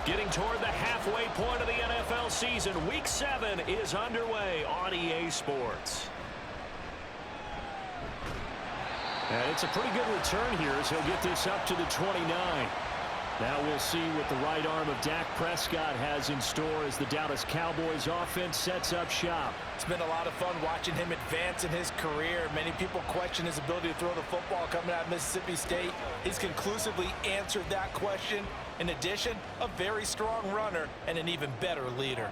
Getting toward the halfway point of the NFL season, Week 7 is underway on EA Sports. And it's a pretty good return here as he'll get this up to the 29. Now we'll see what the right arm of Dak Prescott has in store as the Dallas Cowboys offense sets up shop. It's been a lot of fun watching him advance in his career. Many people question his ability to throw the football coming out of Mississippi State. He's conclusively answered that question. In addition, a very strong runner and an even better leader.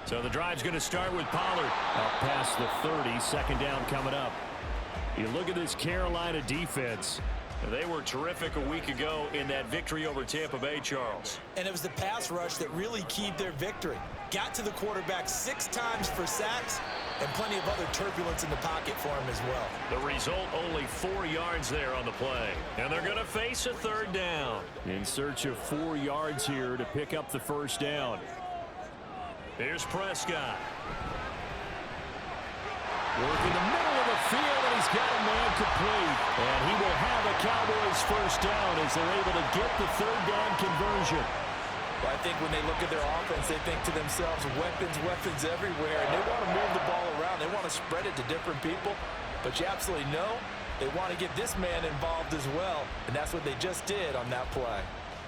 So the drive's going to start with Pollard. Up past the 30, second down coming up. You look at this Carolina defense. They were terrific a week ago in that victory over Tampa Bay, Charles. And it was the pass rush that really keyed their victory. Got to the quarterback 6 times for sacks and plenty of other turbulence in the pocket for him as well. The result, only 4 yards there on the play. And they're going to face a third down. In search of 4 yards here to pick up the first down. Here's Prescott. Working the middle of the field, and he's got a man complete. And he will have a Cowboys first down as they're able to get the third down conversion. Well, I think when they look at their offense, they think to themselves, weapons, weapons everywhere. And they want to move the ball around. They want to spread it to different people. But you absolutely know they want to get this man involved as well. And that's what they just did on that play.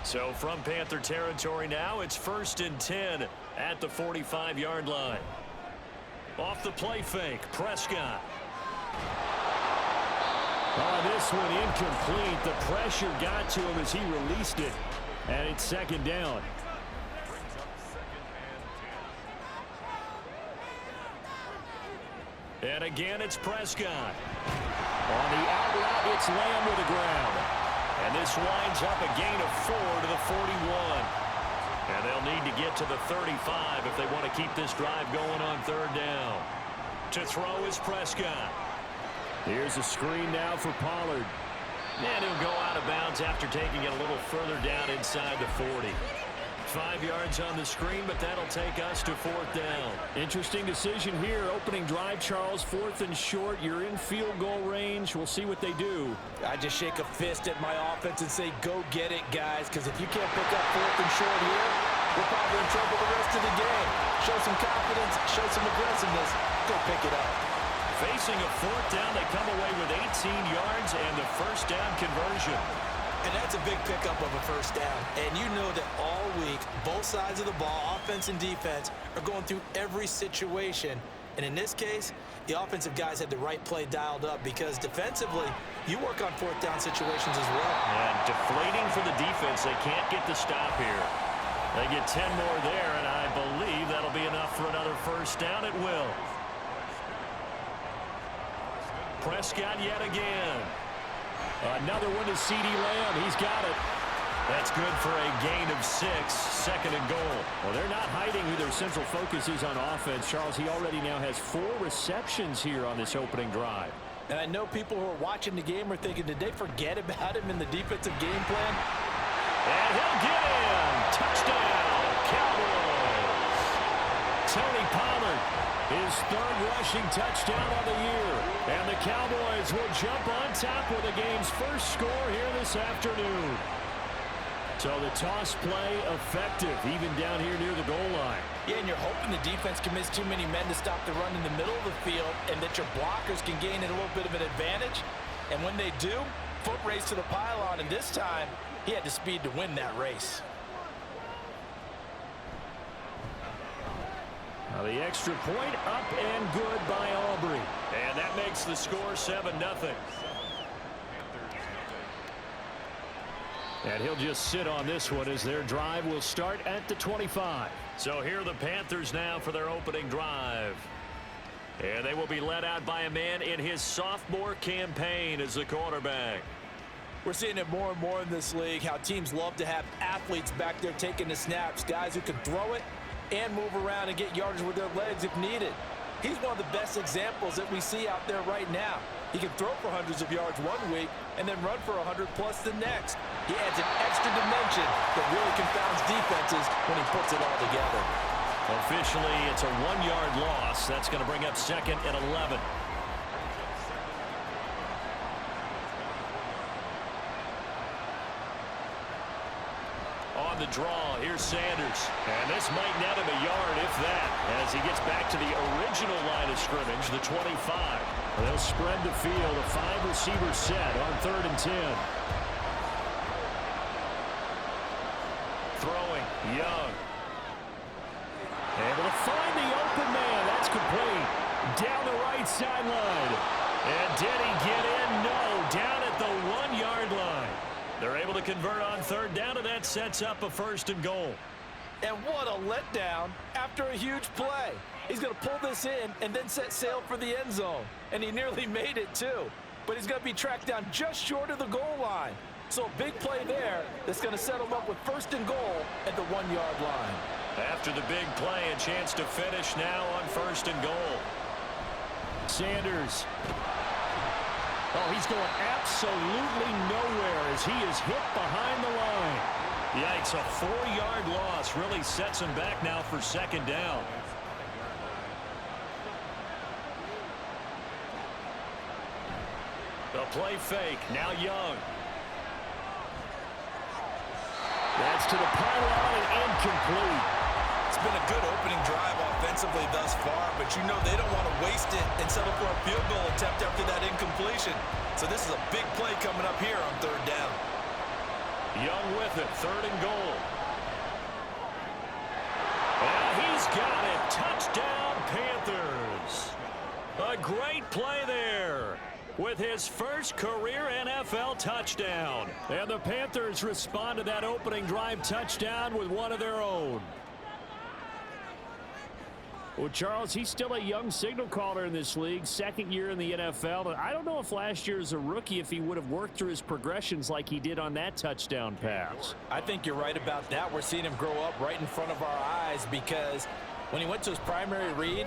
So from Panther territory now, it's 1st and 10 at the 45-yard line. Off the play fake, Prescott. Oh, this one incomplete. The pressure got to him as he released it. And it's second down. And again, it's Prescott. On the out route, it's Lamb to the ground. And this winds up a gain of 4 to the 41. And they'll need to get to the 35 if they want to keep this drive going on third down. To throw is Prescott. Here's a screen now for Pollard. And he'll go out of bounds after taking it a little further down inside the 40. 5 yards on the screen, but that'll take us to 4th down. Interesting decision here. Opening drive, Charles, 4th and short. You're in field goal range. We'll see what they do. I just shake a fist at my offense and say, go get it, guys, because if you can't pick up 4th and short here, we're probably in trouble the rest of the game. Show some confidence, show some aggressiveness, go pick it up. Facing a 4th down, they come away with 18 yards and the first down conversion. And that's a big pickup of a first down. And you know that all week, both sides of the ball, offense and defense, are going through every situation. And in this case, the offensive guys had the right play dialed up because defensively, you work on 4th down situations as well. And deflating for the defense. They can't get the stop here. They get 10 more there, and I believe that'll be enough for another first down. It will. Prescott yet again. Another one to CeeDee Lamb. He's got it. That's good for a gain of 6, 2nd and goal. Well, they're not hiding who their central focus is on offense. Charles, he already now has 4 receptions here on this opening drive. And I know people who are watching the game are thinking, did they forget about him in the defensive game plan? And he'll get in. Touchdown, Cowboys. Tony Pollard, his 3rd rushing touchdown of the year. And the Cowboys will jump on top with the game's first score here this afternoon. So the toss play effective, even down here near the goal line. Yeah, and you're hoping the defense commits too many men to stop the run in the middle of the field and that your blockers can gain a little bit of an advantage. And when they do, foot race to the pylon, and this time, he had the speed to win that race. Now the extra point up and good by Aubrey. And that makes the score 7-0. And he'll just sit on this one as their drive will start at the 25. So here are the Panthers now for their opening drive. And they will be led out by a man in his sophomore campaign as the quarterback. We're seeing it more and more in this league, how teams love to have athletes back there taking the snaps, guys who can throw it and move around and get yardage with their legs if needed. He's one of the best examples that we see out there right now. He can throw for hundreds of yards one week and then run for 100+ the next. He adds an extra dimension that really confounds defenses when he puts it all together. Officially, it's a 1-yard loss. That's going to bring up 2nd and 11. on the draw. Here's Sanders. And this might net him a yard, if that, as he gets back to the original line of scrimmage, the 25. They'll spread the field, a 5-receiver set on 3rd and 10. Throwing, Young. Able to find the open man. That's complete. Down the right sideline. And did he get in? No. Down at the 1-yard line. They're able to convert on 3rd down, and that sets up a 1st and goal. And what a letdown after a huge play. He's going to pull this in and then set sail for the end zone. And he nearly made it, too. But he's going to be tracked down just short of the goal line. So a big play there that's going to set him up with 1st and goal at the 1-yard line. After the big play, a chance to finish now on 1st and goal. Sanders. Oh, he's going absolutely nowhere as he is hit behind the line. Yikes, a 4-yard loss really sets him back now for 2nd down. The play fake, now Young. That's to the pylon and incomplete. It's been a good opening drive offensively thus far, but you know they don't want to waste it and settle for a field goal attempt after that incompletion. So this is a big play coming up here on 3rd down. Young with it, 3rd and goal. And he's got it. Touchdown, Panthers. A great play there with his first career NFL touchdown. And the Panthers respond to that opening drive touchdown with one of their own. Well, Charles, he's still a young signal caller in this league, 2nd year in the NFL. And I don't know if last year as a rookie, if he would have worked through his progressions like he did on that touchdown pass. I think you're right about that. We're seeing him grow up right in front of our eyes because when he went to his primary read,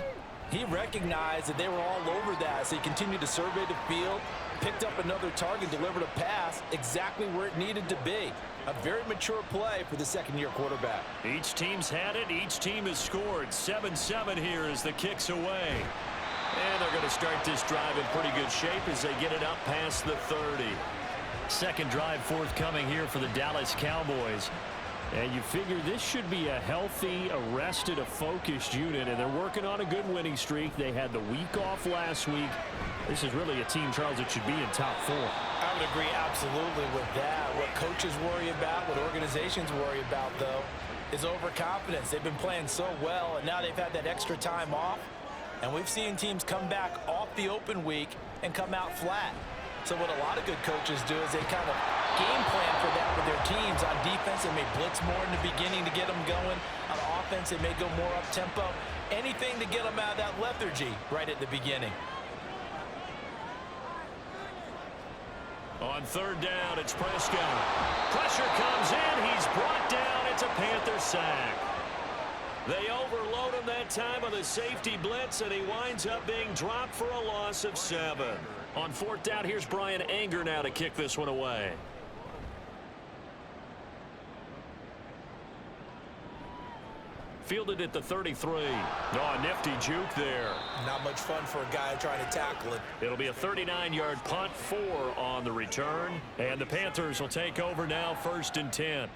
he recognized that they were all over that. So he continued to survey the field, picked up another target, delivered a pass exactly where it needed to be. A very mature play for the 2nd-year quarterback. Each team's had it. Each team has scored. 7-7 here as the kick's away. And they're going to start this drive in pretty good shape as they get it up past the 30. 2nd drive forthcoming here for the Dallas Cowboys. And you figure this should be a healthy, arrested, a focused unit, and they're working on a good winning streak. They had the week off last week. This is really a team, Charles, that should be in top 4. I would agree absolutely with that. What coaches worry about, what organizations worry about, though, is overconfidence. They've been playing so well, and now they've had that extra time off. And we've seen teams come back off the open week and come out flat. So what a lot of good coaches do is they kind of game plan for that with their teams. On defense, they may blitz more in the beginning to get them going. On offense, they may go more up-tempo. Anything to get them out of that lethargy right at the beginning. On 3rd down, it's Prescott. Pressure comes in. He's brought down. It's a Panther sack. They overload him that time on the safety blitz, and he winds up being dropped for a loss of 7. On 4th down, here's Brian Anger now to kick this one away. Fielded at the 33. Oh, a nifty juke there. Not much fun for a guy trying to tackle it. It'll be a 39-yard punt, 4 on the return. And the Panthers will take over now, 1st and 10.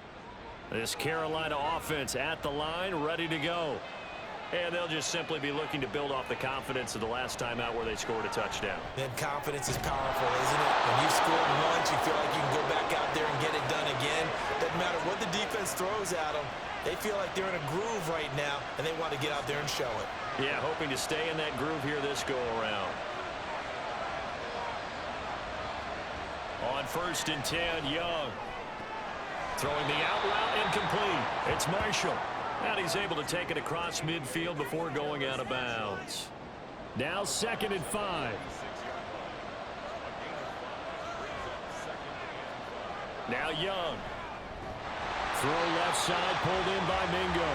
This Carolina offense at the line, ready to go. And they'll just simply be looking to build off the confidence of the last time out where they scored a touchdown. Then confidence is powerful, isn't it? When you've scored once, you feel like you can go back out there and get it done again. Doesn't matter what the defense throws at them. They feel like they're in a groove right now, and they want to get out there and show it. Yeah, hoping to stay in that groove here this go-around. On 1st and 10, Young. Throwing the out route incomplete. It's Marshall. And he's able to take it across midfield before going out of bounds. Now 2nd and 5. Now Young. Throw left side, pulled in by Mingo.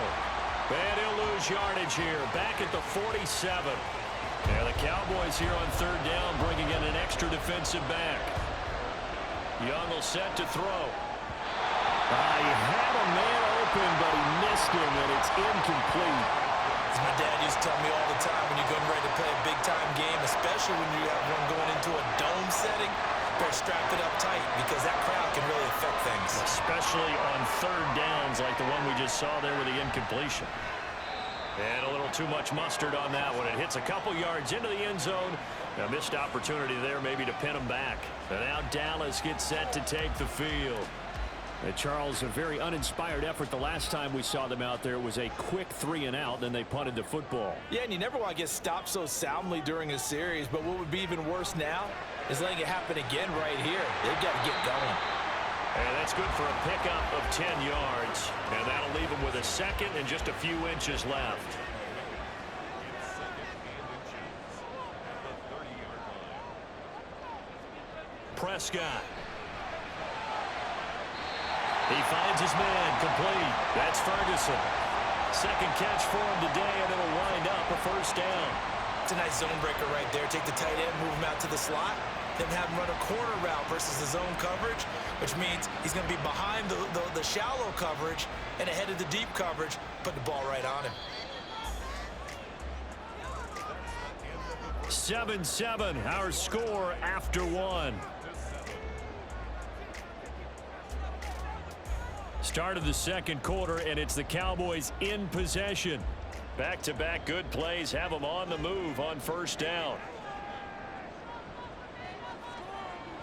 And he'll lose yardage here, back at the 47. And the Cowboys here on 3rd down, bringing in an extra defensive back. Young will set to throw. He had a man open, but he missed him, and it's incomplete. As my dad used to tell me all the time, when you're getting ready to play a big-time game, especially when you have one going into a dome setting, Better strap it up tight because that crowd can really affect things. Especially on third downs like the one we just saw there with the incompletion. And a little too much mustard on that one. It hits a couple yards into the end zone. A missed opportunity there maybe to pin them back. And now Dallas gets set to take the field. Charles, a very uninspired effort the last time we saw them out there. It was a quick 3-and-out, then they punted the football. Yeah, and you never want to get stopped so soundly during a series, but what would be even worse now is letting it happen again right here. They've got to get going. And that's good for a pickup of 10 yards. And that'll leave them with a second and just a few inches left. Prescott. He finds his man complete. That's Ferguson. Second catch for him today, and it'll wind up a first down. It's a nice zone breaker right there. Take the tight end, move him out to the slot, then have him run a corner route versus the zone coverage, which means he's going to be behind the shallow coverage and ahead of the deep coverage, put the ball right on him. 7-7, our score after one. Start of the second quarter, and it's the Cowboys in possession. Back-to-back good plays have them on the move on first down.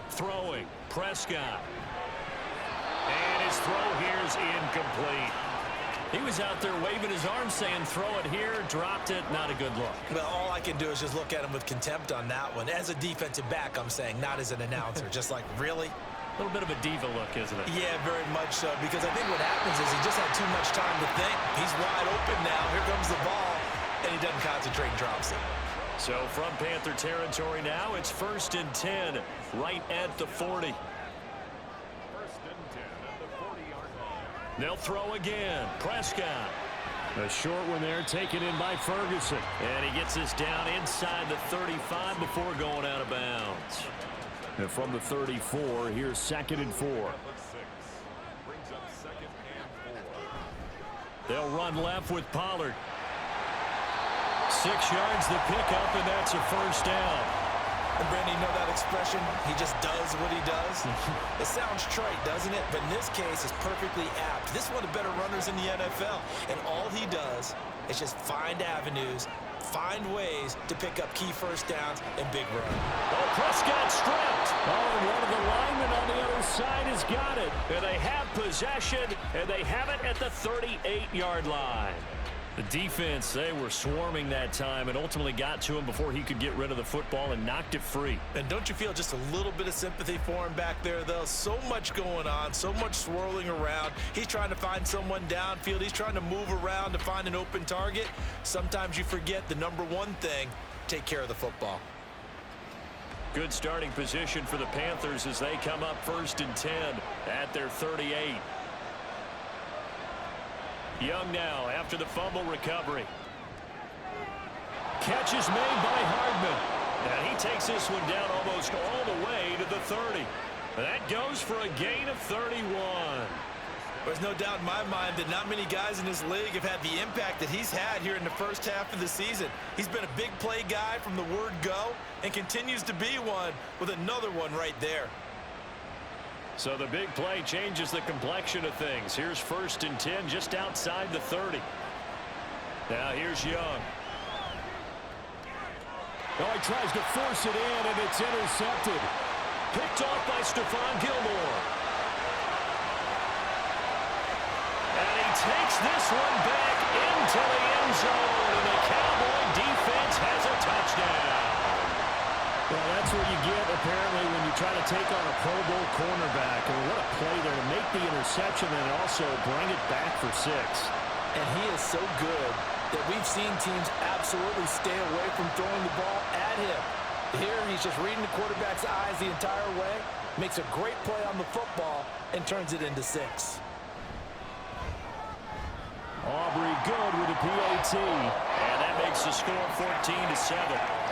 Throwing, Prescott. And his throw here is incomplete. He was out there waving his arm saying throw it here, dropped it, not a good look. Well, all I can do is just look at him with contempt on that one. As a defensive back, I'm saying, not as an announcer. Just like, really? A little bit of a diva look, isn't it? Yeah, very much so, because I think what happens is he just had too much time to think. He's wide open now. Here comes the ball, and he doesn't concentrate and drops it. So from Panther territory now, it's 1st and 10, right at the 40. They'll throw again. Prescott. A short one there taken in by Ferguson. And he gets this down inside the 35 before going out of bounds. And from the 34, here's 2nd and 4. They'll run left with Pollard. 6 yards the pickup, and that's a first down. And Brandon, you know that expression? He just does what he does. It sounds trite, doesn't it? But in this case, it's perfectly apt. This is one of the better runners in the NFL. And all he does is just find avenues, find ways to pick up key first downs and big run. Oh, Prescott stripped. Oh, and one of the linemen on the other side has got it. And they have possession, and they have it at the 38-yard line. The defense, they were swarming that time and ultimately got to him before he could get rid of the football and knocked it free. And don't you feel just a little bit of sympathy for him back there, though? So much going on, so much swirling around. He's trying to find someone downfield. He's trying to move around to find an open target. Sometimes you forget the number one thing, take care of the football. Good starting position for the Panthers as they come up 1st and 10 at their 38. Young now after the fumble recovery. Catch is made by Hardman. And he takes this one down almost all the way to the 30. That goes for a gain of 31. There's no doubt in my mind that not many guys in this league have had the impact that he's had here in the first half of the season. He's been a big play guy from the word go and continues to be one with another one right there. So the big play changes the complexion of things. Here's 1st and 10 just outside the 30. Now here's Young. Oh, he tries to force it in, and it's intercepted. Picked off by Stephon Gilmore. And he takes this one back into the end zone, and the Cowboy defense has a touchdown. Well, that's what you get, apparently, when you try to take on a Pro Bowl cornerback. And what a play there to make the interception and also bring it back for 6. And he is so good that we've seen teams absolutely stay away from throwing the ball at him. Here, he's just reading the quarterback's eyes the entire way, makes a great play on the football, and turns it into 6. Aubrey good with a PAT. And that makes the score 14-7.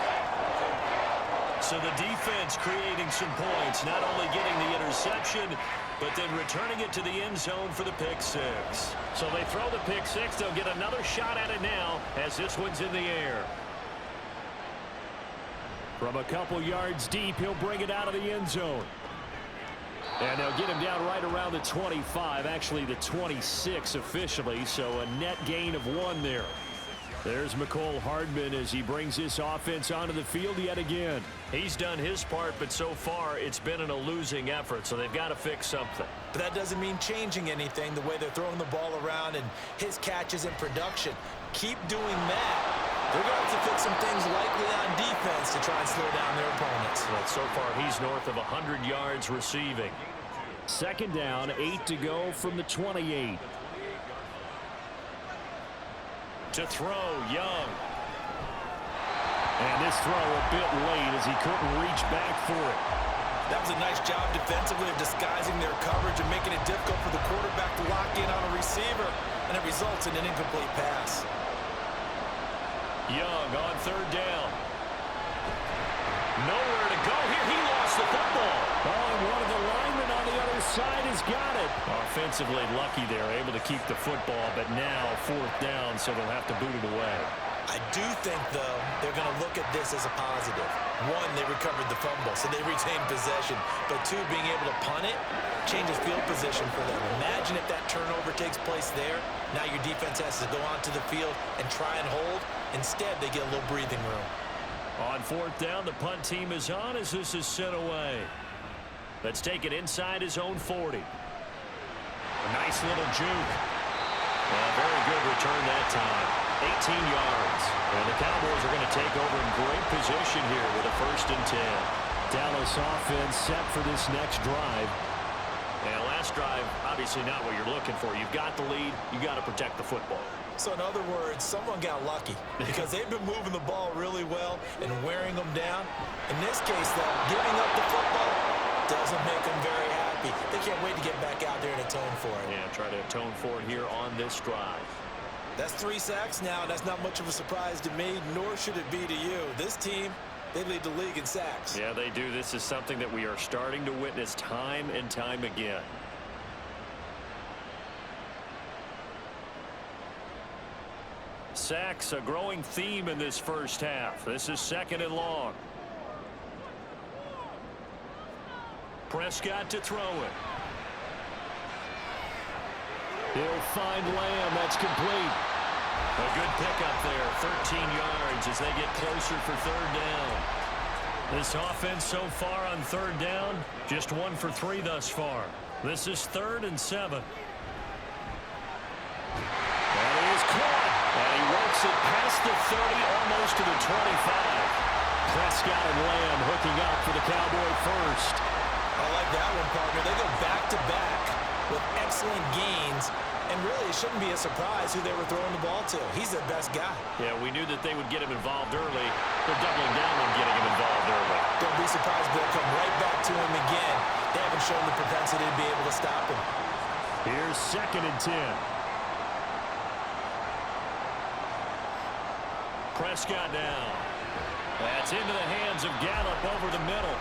So the defense creating some points, not only getting the interception, but then returning it to the end zone for the pick 6. So they throw the pick 6. They'll get another shot at it now as this one's in the air. From a couple yards deep, he'll bring it out of the end zone. And they'll get him down right around the 25, actually the 26 officially, so a net gain of 1 there. There's McCole Hardman as he brings this offense onto the field yet again. He's done his part, but so far it's been in a losing effort, so they've got to fix something. But that doesn't mean changing anything, the way they're throwing the ball around and his catches in production. Keep doing that. They're going to have to fix some things likely on defense to try and slow down their opponents. But so far he's north of 100 yards receiving. Second down, 8 to go from the 28. To throw, Young. And this throw a bit late as he couldn't reach back for it. That was a nice job defensively of disguising their coverage and making it difficult for the quarterback to lock in on a receiver, and it results in an incomplete pass. Young on third down. Nowhere to go here. He lost the football. Oh, and one of the linemen on the other side has got it. Offensively lucky there, able to keep the football, but now fourth down, so they'll have to boot it away. I do think, though, they're going to look at this as a positive. One, they recovered the fumble, so they retained possession. But two, being able to punt it changes field position for them. Imagine if that turnover takes place there. Now your defense has to go onto the field and try and hold. Instead, they get a little breathing room. On fourth down, the punt team is on as this is sent away. Let's take it inside his own 40. A nice little juke. Very good return that time. 18 yards. And the Cowboys are going to take over in great position here with a 1st and 10. Dallas offense set for this next drive. And last drive, obviously not what you're looking for. You've got the lead. You've got to protect the football. So in other words, someone got lucky because they've been moving the ball really well and wearing them down. In this case, though, giving up the football doesn't make them very happy. They can't wait to get back out there and atone for it. Yeah, try to atone for it here on this drive. That's 3 sacks now, and that's not much of a surprise to me, nor should it be to you. This team, they lead the league in sacks. Yeah, they do. This is something that we are starting to witness time and time again. Sacks, a growing theme in this first half. This is 2nd and long. Prescott to throw it. He'll find Lamb. That's complete. A good pickup there. 13 yards as they get closer for 3rd down. This offense so far on 3rd down, just 1 for 3 thus far. This is 3rd and 7. And he is caught. And he works it past the 30, almost to the 25. Prescott and Lamb hooking up for the Cowboy 1st. I like that one, partner. They go back-to-back with excellent gains, and really it shouldn't be a surprise who they were throwing the ball to. He's their best guy. Yeah, we knew that they would get him involved early. They're doubling down on getting him involved early. Don't be surprised they'll come right back to him again. They haven't shown the propensity to be able to stop him. Here's 2nd and 10. Prescott now. That's into the hands of Gallup over the middle.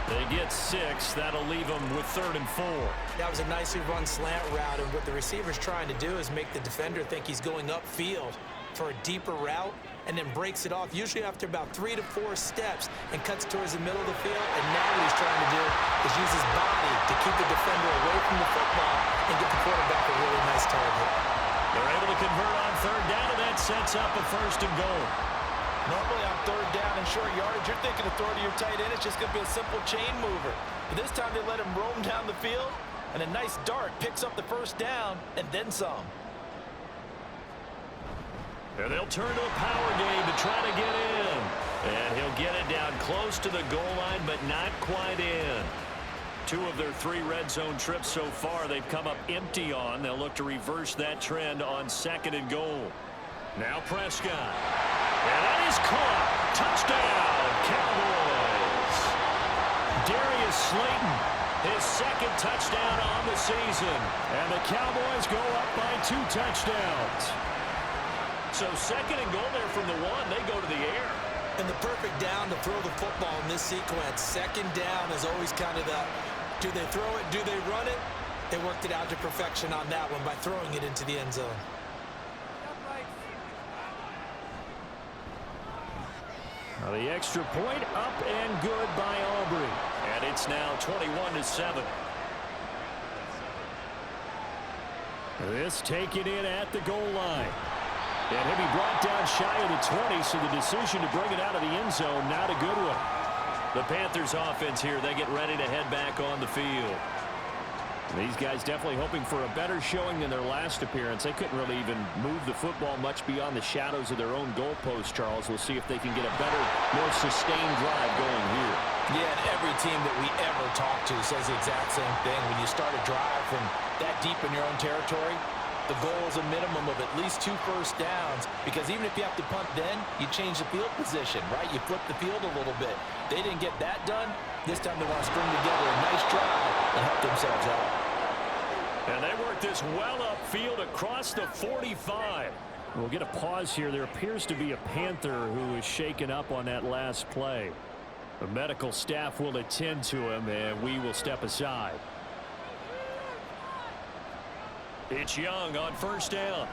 They get 6. That'll leave them with 3rd and 4. That was a nicely run slant route, and what the receiver's trying to do is make the defender think he's going upfield for a deeper route and then breaks it off, usually after about 3 to 4 steps, and cuts towards the middle of the field. And now what he's trying to do is use his body to keep the defender away from the football and get the quarterback a really nice target. They're able to convert on 3rd down, and that sets up a 1st and goal. Normally on 3rd down and short yardage, you're thinking of throw to your tight end. It's just going to be a simple chain mover. But this time they let him roam down the field, and a nice dart picks up the 1st down and then some. And they'll turn to a power game to try to get in. And he'll get it down close to the goal line, but not quite in. 2 of their 3 red zone trips so far they've come up empty on. They'll look to reverse that trend on 2nd and goal. Now Prescott. And that is caught. Touchdown, Cowboys. Darius Slayton, his 2nd touchdown on the season. And the Cowboys go up by 2 touchdowns. So 2nd and goal there from the 1. They go to the air. And the perfect down to throw the football in this sequence. 2nd down is always kind of the, do they throw it, do they run it? They worked it out to perfection on that one by throwing it into the end zone. The extra point up and good by Aubrey. And it's now 21-7. This taken in at the goal line. And he'll be brought down shy of the 20, so the decision to bring it out of the end zone, not a good one. The Panthers offense here, they get ready to head back on the field. These guys definitely hoping for a better showing than their last appearance. They couldn't really even move the football much beyond the shadows of their own goalpost, Charles. We'll see if they can get a better, more sustained drive going here. Yeah, and every team that we ever talk to says the exact same thing. When you start a drive from that deep in your own territory, the goal is a minimum of at least 2 first downs, because even if you have to punt then, you change the field position, right? You flip the field a little bit. They didn't get that done. This time they want to string together a nice drive and help themselves out. And they work this well upfield across the 45. We'll get a pause here. There appears to be a Panther who is shaken up on that last play. The medical staff will attend to him, and we will step aside. It's Young on first down.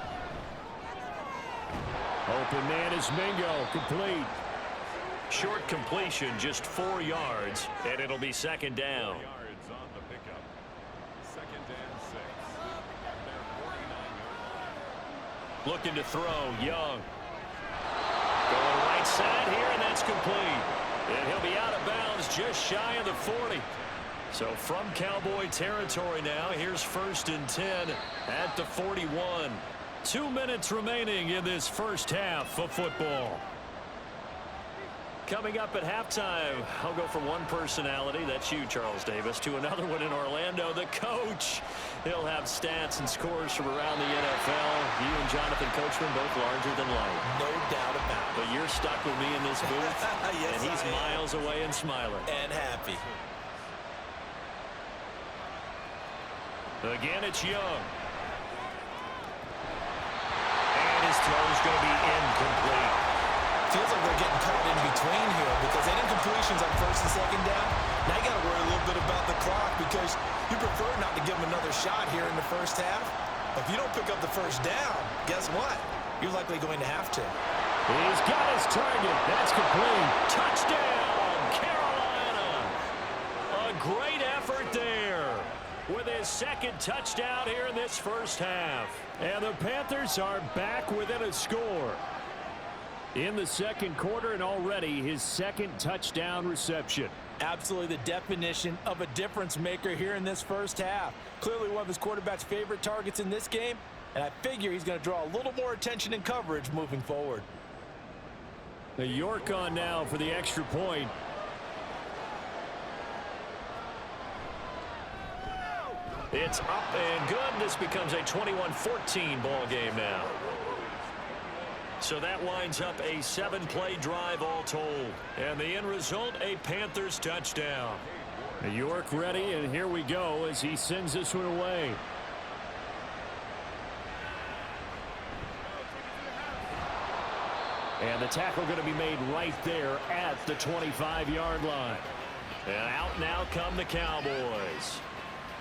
Open man is Mingo, complete. Short completion, just 4 yards, and it'll be second down. Looking to throw, Young. Going right side here, and that's complete. And he'll be out of bounds just shy of the 40. So from Cowboy territory now, here's 1st and 10 at the 41. 2 minutes remaining in this first half of football. Coming up at halftime, I'll go from one personality, that's you, Charles Davis, to another one in Orlando, the coach. He'll have stats and scores from around the NFL. You and Jonathan Coachman both larger than life. No doubt about it. But you're stuck with me in this booth, yes, and he's miles away and smiling. And happy. Again, it's Young. And his throw's going to be incomplete. Feels like they're getting caught in between here, because they didn't completions on 1st and 2nd down. Now you got to worry a little bit about the clock, because you prefer not to give them another shot here in the first half. But if you don't pick up the first down, guess what? You're likely going to have to. He's got his target. That's complete. Touchdown, Carolina. A great effort there with his 2nd touchdown here in this first half. And the Panthers are back within a score in the 2nd quarter, and already his 2nd touchdown reception. Absolutely the definition of a difference maker here in this first half. Clearly one of his quarterback's favorite targets in this game, and I figure he's going to draw a little more attention and coverage moving forward. The York on now for the extra point. It's up and good. This becomes a 21-14 ball game now. So that winds up a 7-play drive all told. And the end result, a Panthers touchdown. York ready, and here we go as he sends this one away. And the tackle going to be made right there at the 25-yard line. And out now come the Cowboys.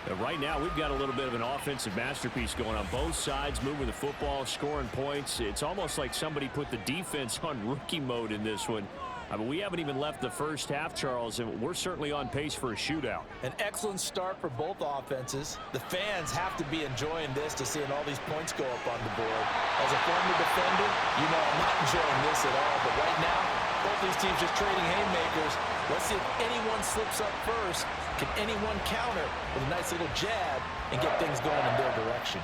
And right now, we've got a little bit of an offensive masterpiece going on both sides, moving the football, scoring points. It's almost like somebody put the defense on rookie mode in this one. I mean, we haven't even left the first half, Charles, and we're certainly on pace for a shootout. An excellent start for both offenses. The fans have to be enjoying this to seeing all these points go up on the board. As a former defender, you know I'm not enjoying this at all, but right now, both these teams just trading haymakers. Let's see if anyone slips up first. Can anyone counter with a nice little jab and get things going in their direction?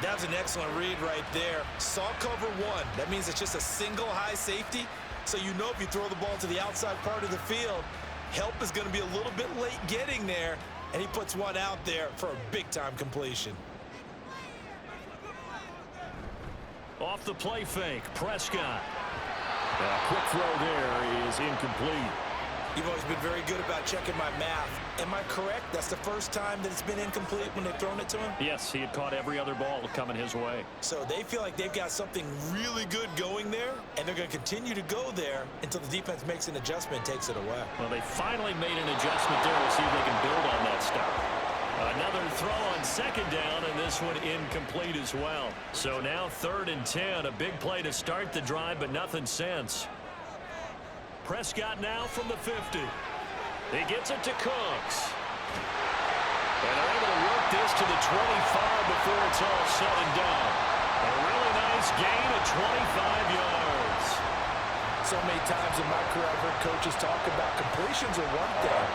That was an excellent read right there. Saw cover one. That means it's just a single high safety. So you know if you throw the ball to the outside part of the field, help is going to be a little bit late getting there. And he puts one out there for a big-time completion. Off the play fake, Prescott. A quick throw there is incomplete. You've always been very good about checking my math. Am I correct? That's the first time that it's been incomplete when they've thrown it to him? Yes, he had caught every other ball coming his way. So they feel like they've got something really good going there, and they're going to continue to go there until the defense makes an adjustment and takes it away. Well, they finally made an adjustment there. We'll see if they can build on that stuff. Another throw on second down, and this one incomplete as well. So now 3rd and 10, a big play to start the drive, but nothing since. Prescott now from the 50. He gets it to Cooks. And they're able to work this to the 25 before it's all said and done. A really nice gain of 25 yards. So many times in my career I've heard coaches talk about completions are one thing.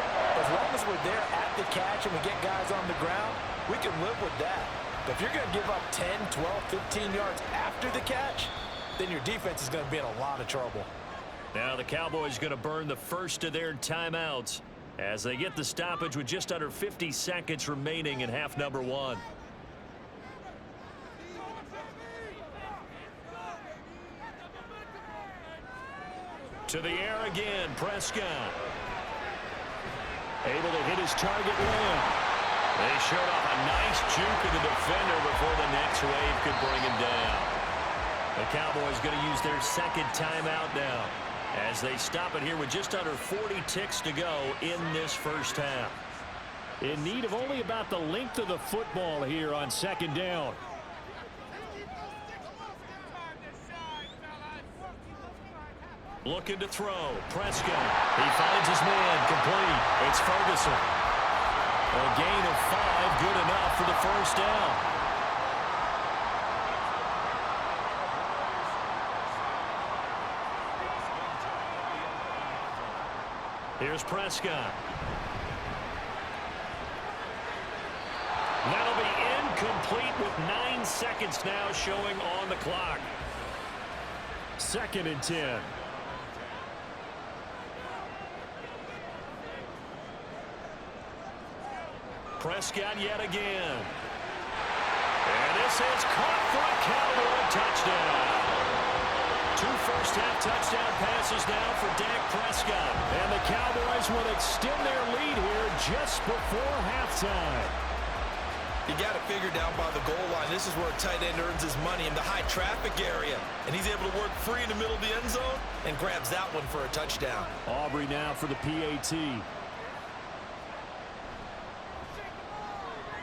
As long as we're there at the catch and we get guys on the ground, we can live with that. But if you're going to give up 10, 12, 15 yards after the catch, then your defense is going to be in a lot of trouble. Now the Cowboys going to burn the first of their timeouts as they get the stoppage with just under 50 seconds remaining in half number 1. To the air again, Prescott. Able to hit his target Lamb. They showed off a nice juke of the defender before the next wave could bring him down. The Cowboys going to use their second timeout now as they stop it here with just under 40 ticks to go in this first half. In need of only about the length of the football here on second down. Looking to throw. Prescott. He finds his man. Complete. It's Ferguson. A gain of 5. Good enough for the first down. Here's Prescott. That'll be incomplete with 9 seconds now showing on the clock. 2nd and 10. Prescott yet again. And this is caught for a Cowboy touchdown. 2 first-half touchdown passes now for Dak Prescott. And the Cowboys will extend their lead here just before halftime. You got to figure down by the goal line. This is where a tight end earns his money, in the high traffic area. And he's able to work free in the middle of the end zone and grabs that one for a touchdown. Aubrey now for the PAT.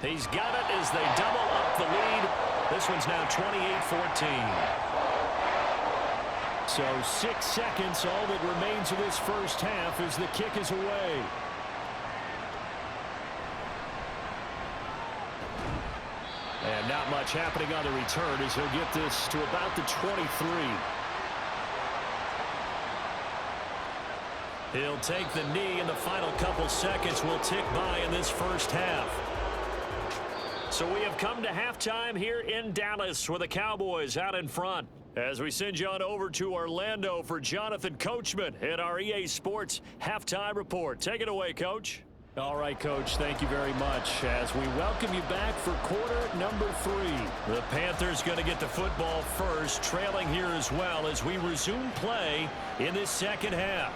He's got it as they double up the lead. This one's now 28-14. So 6 seconds, all that remains of this first half as the kick is away. And not much happening on the return as he'll get this to about the 23. He'll take the knee, and the final couple seconds will tick by in this first half. So we have come to halftime here in Dallas with the Cowboys out in front. As we send you on over to Orlando for Jonathan Coachman at our EA Sports Halftime Report. Take it away, Coach. All right, Coach, thank you very much as we welcome you back for quarter number 3. The Panthers going to get the football first, trailing here as well as we resume play in this second half.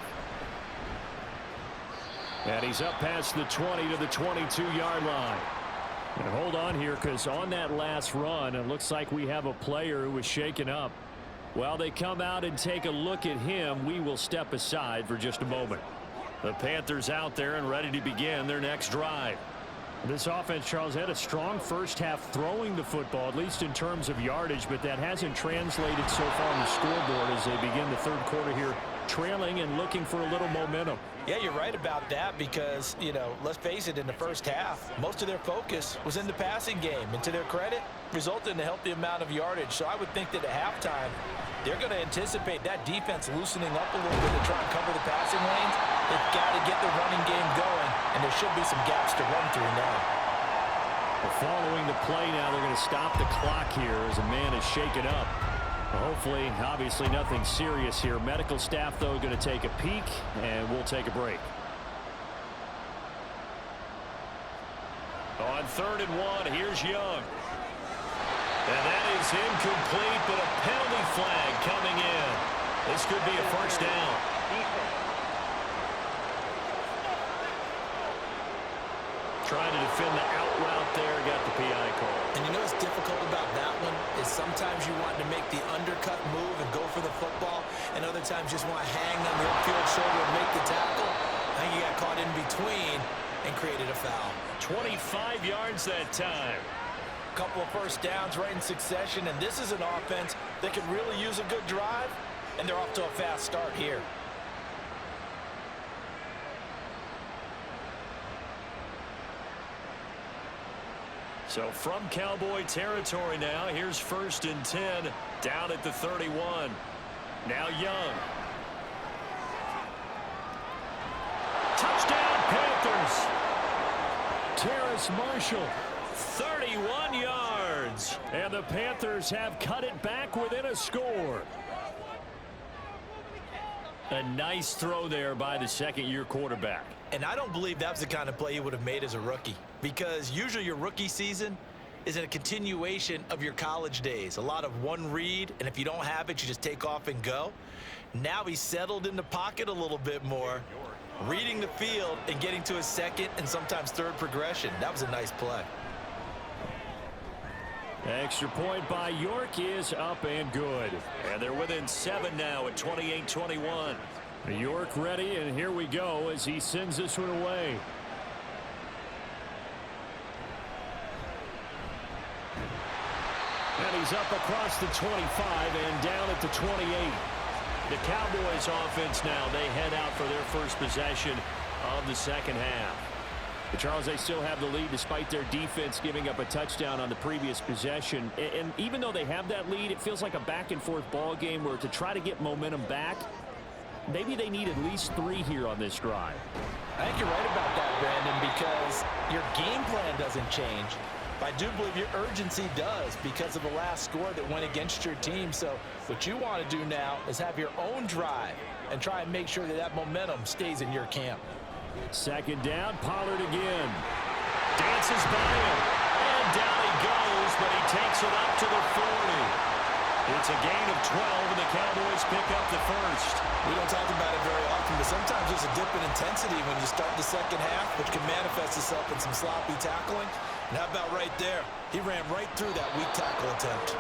And he's up past the 20 to the 22-yard line. And hold on here, because on that last run, it looks like we have a player who was shaken up. While they come out and take a look at him, we will step aside for just a moment. The Panthers out there and ready to begin their next drive. This offense, Charles, had a strong first half throwing the football, at least in terms of yardage, but that hasn't translated so far on the scoreboard as they begin the third quarter here, trailing and looking for a little momentum. Yeah, you're right about that because, you know, let's face it, in the first half, most of their focus was in the passing game. And to their credit, resulted in a healthy amount of yardage. So I would think that at halftime, they're going to anticipate that defense loosening up a little bit to try and cover the passing lanes. They've got to get the running game going, and there should be some gaps to run through now. Well, following the play now, they're going to stop the clock here as a man is shaken up. Hopefully, obviously nothing serious here. Medical staff, though, going to take a peek, and we'll take a break. On 3rd and 1, here's Young. And that is incomplete, but a penalty flag coming in. This could be a first down. Trying to defend the out route there, got the PI call. And you know what's difficult about that one is sometimes you want to make the undercut move and go for the football, and other times just want to hang on the upfield shoulder and make the tackle. I think you got caught in between and created a foul. 25 yards that time. Couple of first downs right in succession, and this is an offense that could really use a good drive, and they're off to a fast start here. So from Cowboy territory now, here's 1st and 10 down at the 31. Now Young. Touchdown Panthers. Terrace Marshall. 31 yards. And the Panthers have cut it back within a score. A nice throw there by the second-year quarterback. And I don't believe that was the kind of play he would have made as a rookie, because usually your rookie season is a continuation of your college days. A lot of one read, and if you don't have it, you just take off and go. Now he's settled in the pocket a little bit more, reading the field and getting to his second and sometimes third progression. That was a nice play. Extra point by York is up and good. And they're within 7 now at 28-21. York ready, and here we go as he sends this one away. And he's up across the 25 and down at the 28. The Cowboys offense now, they head out for their first possession of the second half. But Charles, they still have the lead despite their defense giving up a touchdown on the previous possession. And even though they have that lead, it feels like a back-and-forth ball game where to try to get momentum back, maybe they need at least 3 here on this drive. I think you're right about that, Brandon, because your game plan doesn't change. But I do believe your urgency does because of the last score that went against your team. So what you want to do now is have your own drive and try and make sure that that momentum stays in your camp. Second down, Pollard again. Dances by him. And down he goes, but he takes it up to the 40. It's a gain of 12, and the Cowboys pick up the first. We don't talk about it very often, but sometimes there's a dip in intensity when you start the second half, which can manifest itself in some sloppy tackling. And how about right there? He ran right through that weak tackle attempt.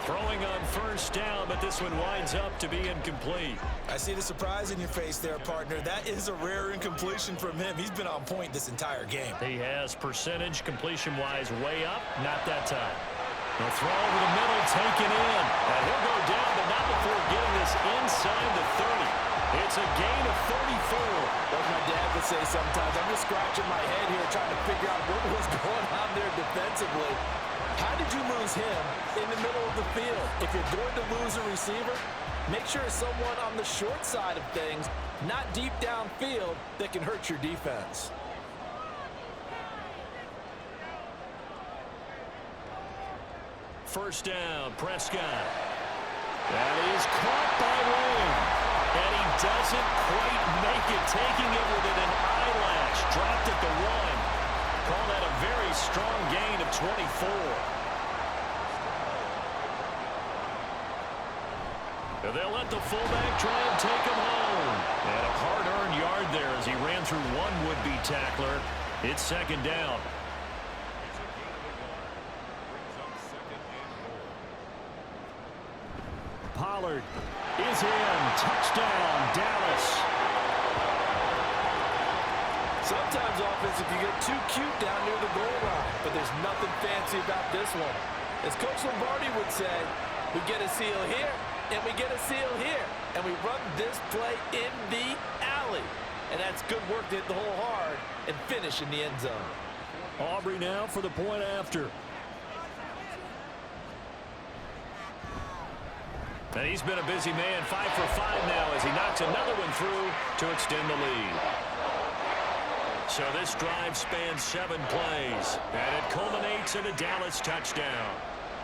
Throwing on first down, but this one winds up to be incomplete. I see the surprise in your face there, partner. That is a rare incompletion from him. He's been on point this entire game. He has percentage completion-wise way up, not that time. The throw over the middle, taken in. And he'll go down, but not before getting this inside the 30. It's a gain of 34. As my dad would say sometimes, I'm just scratching my head here trying to figure out what was going on there defensively. How did you lose him in the middle of the field? If you're going to lose a receiver, make sure it's someone on the short side of things, not deep downfield, that can hurt your defense. First down, Prescott. That is caught by Wayne. And he doesn't quite make it, taking it within an eyelash. Dropped at the 1. Call that a very strong gain of 24. And they'll let the fullback try and take him home. And a hard-earned yard there as he ran through one would-be tackler. It's second down. Pollard is in. Touchdown, Dallas. Sometimes offense, if you get too cute down near the goal line, but there's nothing fancy about this one. As Coach Lombardi would say, we get a seal here, and we get a seal here, and we run this play in the alley. And that's good work to hit the hole hard and finish in the end zone. Aubrey now for the point after. And he's been a busy man, 5 for 5 now as he knocks another one through to extend the lead. So this drive spans 7 plays, and it culminates in a Dallas touchdown.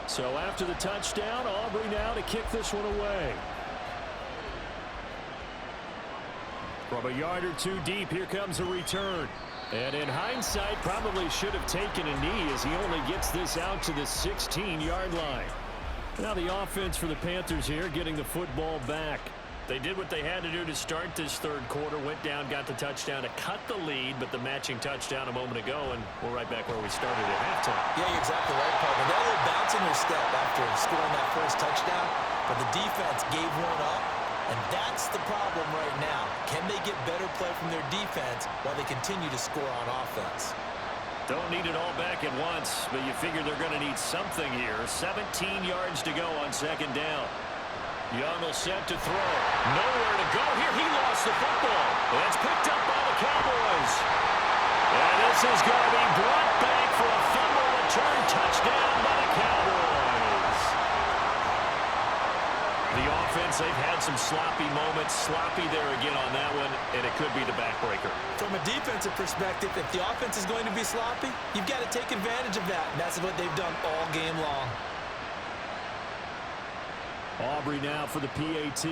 So after the touchdown, Aubrey now to kick this one away. From a yard or 2 deep, here comes a return. And in hindsight, probably should have taken a knee as he only gets this out to the 16-yard line. Now the offense for the Panthers here getting the football back. They did what they had to do to start this third quarter. Went down, got the touchdown to cut the lead, but the matching touchdown a moment ago, and we're right back where we started at halftime. Yeah, you're exactly right, partner. That little bounce in your step after scoring that first touchdown, but the defense gave one up, and that's the problem right now. Can they get better play from their defense while they continue to score on offense? Don't need it all back at once, but you figure they're going to need something here. 17 yards to go on second down. Young will set to throw. Nowhere to go here. He lost the football. That's picked up by the Cowboys. And this is going to be brought back for a fumble return touchdown. some sloppy moments. Sloppy there again on that one, and it could be the backbreaker. From a defensive perspective, if the offense is going to be sloppy, you've got to take advantage of that. And that's what they've done all game long. Aubrey now for the PAT.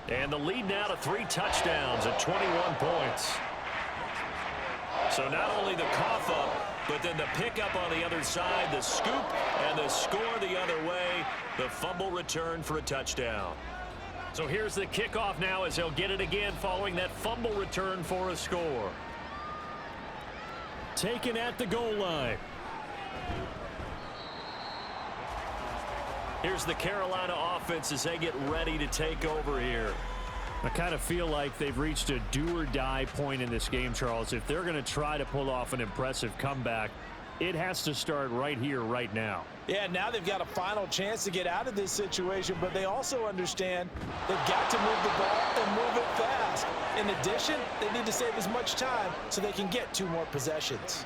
And the lead now to 3 touchdowns at 21 points. So not only the cough up, but then the pickup on the other side, the scoop, and the score the other way. The fumble return for a touchdown. So here's the kickoff now as they'll get it again following that fumble return for a score. Taken at the goal line. Here's the Carolina offense as they get ready to take over here. I kind of feel like they've reached a do-or-die point in this game, Charles. If they're going to try to pull off an impressive comeback, it has to start right here, right now. Yeah, now they've got a final chance to get out of this situation, but they also understand they've got to move the ball and move it fast. In addition, they need to save as much time so they can get 2 more possessions.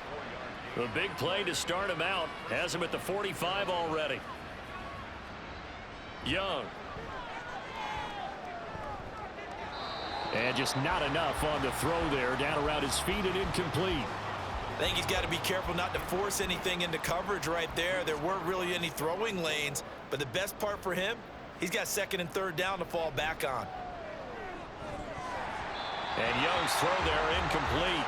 A big play to start him out. Has him at the 45 already. Young. And just not enough on the throw there. Down around his feet and incomplete. I think he's got to be careful not to force anything into coverage right there. There weren't really any throwing lanes, but the best part for him, he's got 2nd and 3rd down to fall back on. And Young's throw there incomplete.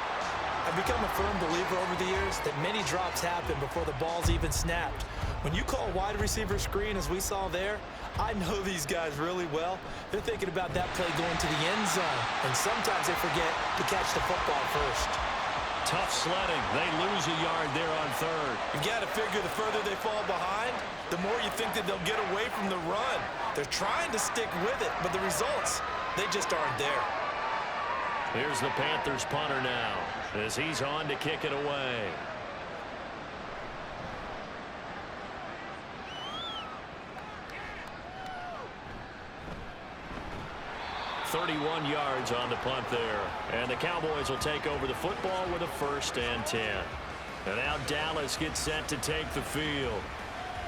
I've become a firm believer over the years that many drops happen before the ball's even snapped. When you call a wide receiver screen, as we saw there, I know these guys really well. They're thinking about that play going to the end zone, and sometimes they forget to catch the football first. Tough sledding. They lose a yard there on 3rd. You've got to figure the further they fall behind, the more you think that they'll get away from the run. They're trying to stick with it, but the results, they just aren't there. Here's the Panthers punter now as he's on to kick it away. .31 yards on the punt there. And the Cowboys will take over the football with a 1st and 10. And now Dallas gets set to take the field.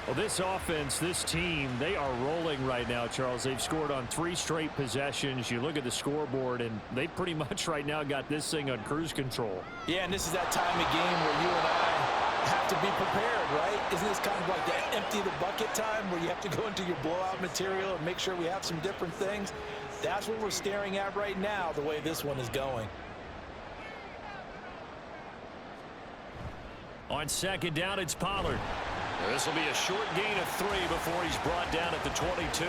Well, this offense, this team, they are rolling right now, Charles. They've scored on 3 straight possessions. You look at the scoreboard, and they pretty much right now got this thing on cruise control. Yeah, and this is that time of game where you and I have to be prepared, right? Isn't this kind of like that empty the bucket time where you have to go into your blowout material and make sure we have some different things? That's what we're staring at right now, the way this one is going. On 2nd down, it's Pollard. This will be a short gain of 3 before he's brought down at the 22.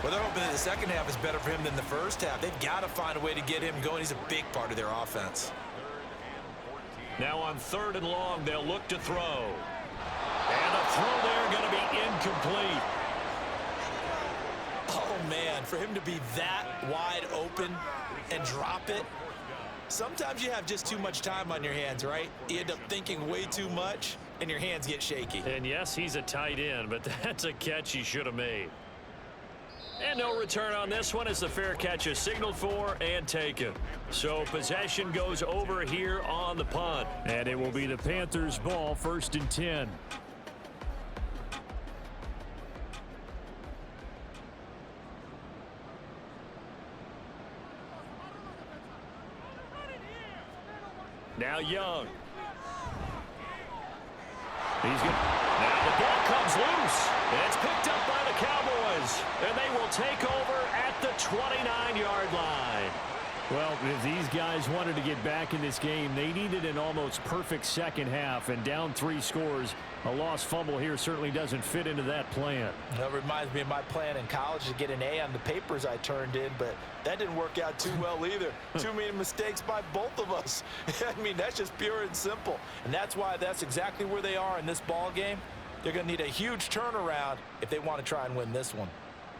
Well, they're hoping that the second half is better for him than the first half. They've got to find a way to get him going. He's a big part of their offense. Now on 3rd and long, they'll look to throw. And the throw there going to be incomplete. Oh, man, for him to be that wide open and drop it. Sometimes you have just too much time on your hands, right? You end up thinking way too much, and your hands get shaky. And yes, he's a tight end, but that's a catch he should have made. And no return on this one as the fair catch is signaled for and taken. So possession goes over here on the punt. And it will be the Panthers' ball, 1st and 10. Now Young. He's good. Now the ball comes loose. It's picked up by the Cowboys. And they will take over at the 29-yard line. Well, if these guys wanted to get back in this game, they needed an almost perfect second half, and down 3 scores. A lost fumble here certainly doesn't fit into that plan. That reminds me of my plan in college to get an A on the papers I turned in, but that didn't work out too well either. Too many mistakes by both of us. I mean, that's just pure and simple. And that's why that's exactly where they are in this ball game. They're going to need a huge turnaround if they want to try and win this one.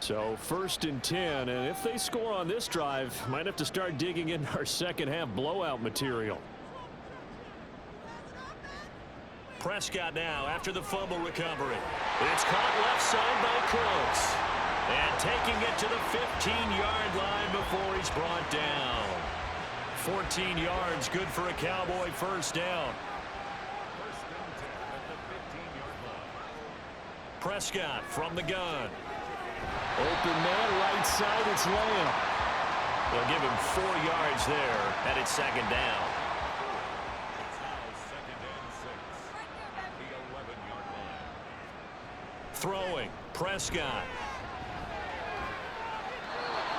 So 1st and 10, and if they score on this drive, might have to start digging in our second half blowout material. Prescott now after the fumble recovery. It's caught left side by Cooks. And taking it to the 15-yard line before he's brought down. 14 yards, good for a Cowboy 1st down. Prescott from the gun. Open man, right side, it's Lamb. They'll give him 4 yards there, and it's second down. Throwing, Prescott.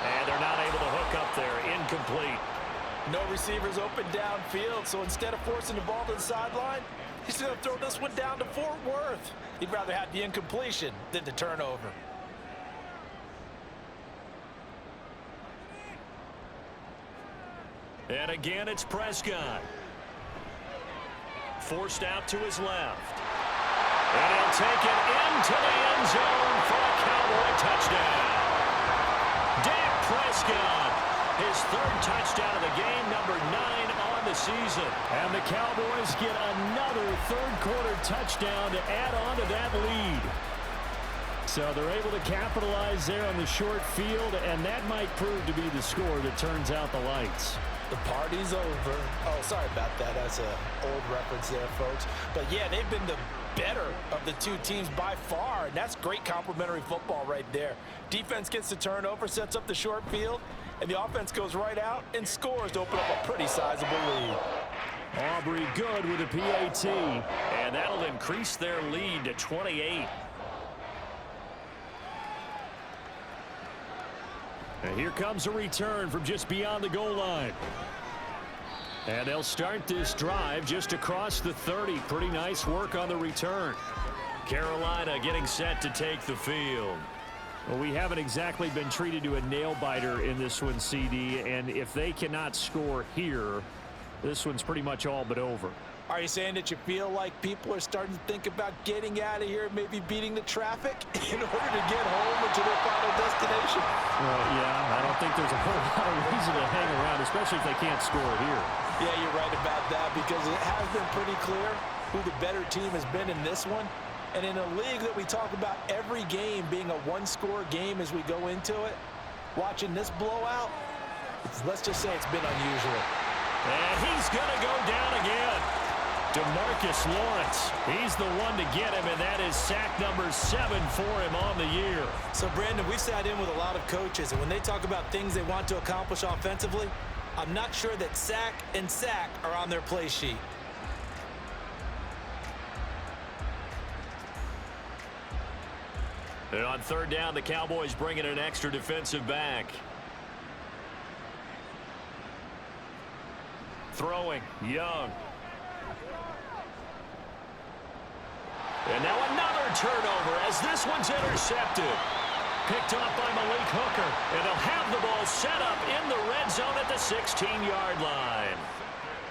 And they're not able to hook up there. Incomplete. No receivers open downfield, so instead of forcing the ball to the sideline, he's going to throw this one down to Fort Worth. He'd rather have the incompletion than the turnover. And again, it's Prescott. Forced out to his left. And he'll take it into the end zone for a Cowboy touchdown. Dak Prescott, his 3rd touchdown of the game, number 9 on the season. And the Cowboys get another third-quarter touchdown to add on to that lead. So they're able to capitalize there on the short field, and that might prove to be the score that turns out the lights. The party's over. Oh, sorry about that. That's an old reference there, folks. But, yeah, they've been the better of the 2 teams by far, and that's great complimentary football right there. Defense gets the turnover, sets up the short field, and the offense goes right out and scores to open up a pretty sizable lead. Aubrey good with a PAT. And that'll increase their lead to 28. And here comes a return from just beyond the goal line. And they'll start this drive just across the 30. Pretty nice work on the return. Carolina getting set to take the field. Well, we haven't exactly been treated to a nail-biter in this one, CD. And if they cannot score here, this one's pretty much all but over. Are you saying that you feel like people are starting to think about getting out of here, maybe beating the traffic in order to get home or to their final destination? Well, yeah, I don't think there's a whole lot of reason to hang around, especially if they can't score here. Yeah, you're right about that, because it has been pretty clear who the better team has been in this one. And in a league that we talk about every game being a one-score game as we go into it, watching this blowout, let's just say it's been unusual. And he's going to go down again. DeMarcus Lawrence, he's the one to get him, and that is sack number 7 for him on the year. So, Brandon, we've sat in with a lot of coaches, and when they talk about things they want to accomplish offensively, I'm not sure that sack and sack are on their play sheet. And on 3rd down, the Cowboys bring in an extra defensive back. Throwing, Young. And now another turnover as this one's intercepted. Picked up by Malik Hooker. And they'll have the ball set up in the red zone at the 16-yard line.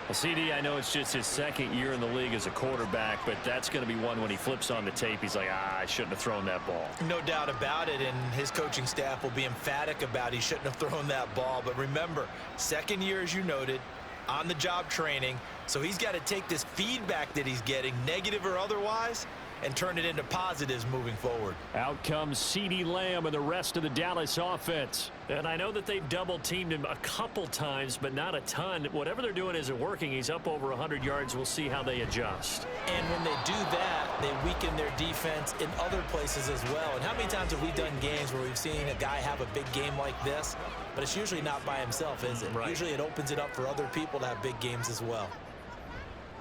Well, CD, I know it's just his 2nd year in the league as a quarterback, but that's going to be one when he flips on the tape. He's like, I shouldn't have thrown that ball. No doubt about it, and his coaching staff will be emphatic about he shouldn't have thrown that ball. But remember, 2nd year, as you noted, on-the-job training, so he's got to take this feedback that he's getting, negative or otherwise, and turn it into positives moving forward. Out comes CeeDee Lamb and the rest of the Dallas offense. And I know that they've double-teamed him a couple times, but not a ton. Whatever they're doing isn't working. He's up over 100 yards. We'll see how they adjust. And when they do that, they weaken their defense in other places as well. And how many times have we done games where we've seen a guy have a big game like this, but it's usually not by himself, is it? Right. Usually it opens it up for other people to have big games as well.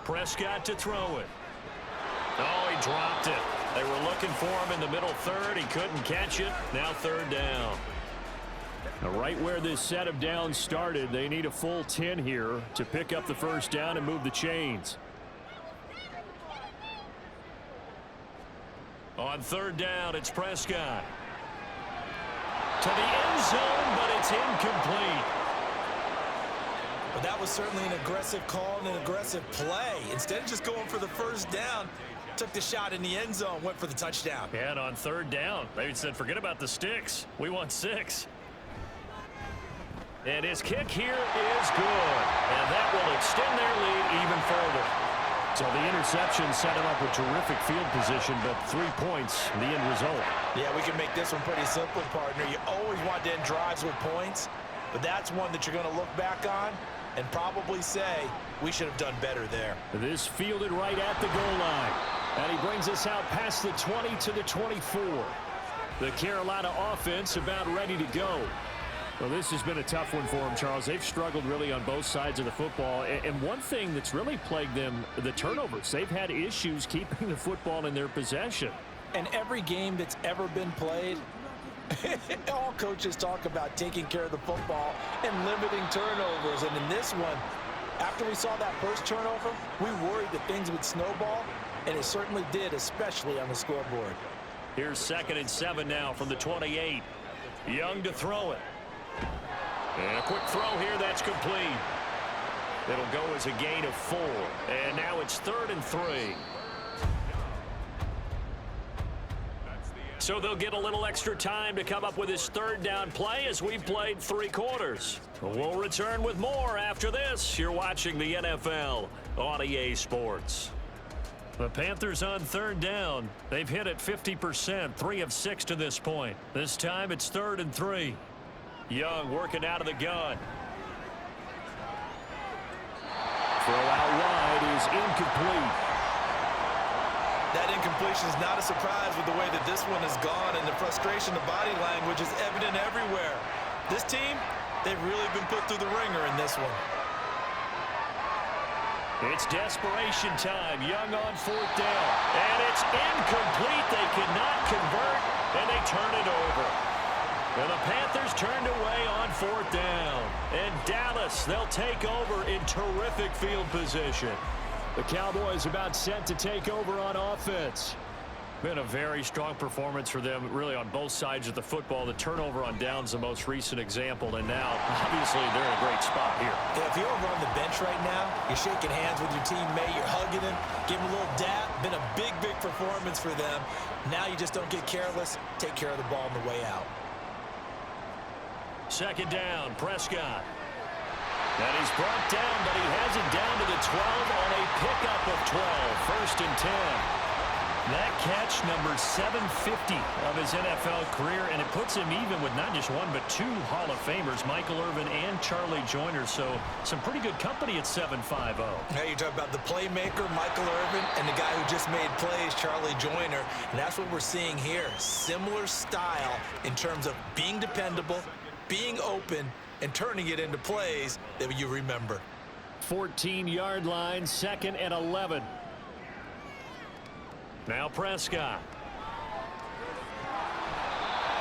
Prescott to throw it. Oh, he dropped it. They were looking for him in the middle 3rd. He couldn't catch it. Now 3rd down. Now, right where this set of downs started, they need a full 10 here to pick up the 1st down and move the chains. On 3rd down, it's Prescott. To the end zone, but it's incomplete. But that was certainly an aggressive call and an aggressive play. Instead of just going for the 1st down, took the shot in the end zone, went for the touchdown. And on 3rd down, they said, forget about the sticks. We want 6. And his kick here is good. And that will extend their lead even further. So the interception set him up with terrific field position, but 3 points, the end result. Yeah, we can make this one pretty simple, partner. You always want to end drives with points, but that's one that you're going to look back on and probably say, we should have done better there. This fielded right at the goal line. And he brings us out past the 20 to the 24. The Carolina offense about ready to go. Well, this has been a tough one for them, Charles. They've struggled really on both sides of the football. And one thing that's really plagued them, the turnovers. They've had issues keeping the football in their possession. And every game that's ever been played, all coaches talk about taking care of the football and limiting turnovers. And in this one, after we saw that first turnover, we worried that things would snowball, and it certainly did, especially on the scoreboard. Here's 2nd and 7 now from the 28. Young to throw it. And a quick throw here, that's complete. It'll go as a gain of 4. And now it's 3rd and 3. So they'll get a little extra time to come up with his 3rd down play as we've played 3 quarters. We'll return with more after this. You're watching the NFL on EA Sports. The Panthers on 3rd down. They've hit it 50%, 3 of 6 to this point. This time it's 3rd and 3. Young working out of the gun. Throw out wide is incomplete. That incompletion is not a surprise with the way that this one has gone, and the frustration, the body language is evident everywhere. This team, they've really been put through the ringer in this one. It's desperation time. Young on 4th down. And it's incomplete. They cannot convert, and they turn it over. And the Panthers turned away on 4th down. And Dallas, they'll take over in terrific field position. The Cowboys about set to take over on offense. Been a very strong performance for them, really, on both sides of the football. The turnover on downs, the most recent example, and now, obviously, they're in a great spot here. Yeah, if you're over on the bench right now, you're shaking hands with your teammate, you're hugging him, give him a little dap. Been a big, big performance for them. Now you just don't get careless. Take care of the ball on the way out. 2nd down, Prescott. And he's brought down, but he has it down to the 12 on a pickup of 12. 1st and 10. That catch, number 750 of his NFL career, and it puts him even with not just 1 but 2 Hall of Famers, Michael Irvin and Charlie Joyner. So some pretty good company at 7.50. Now you talk about the playmaker, Michael Irvin, and the guy who just made plays, Charlie Joyner. And that's what we're seeing here. Similar style in terms of being dependable, being open, and turning it into plays that you remember. 14-yard line, 2nd and 11. Now Prescott.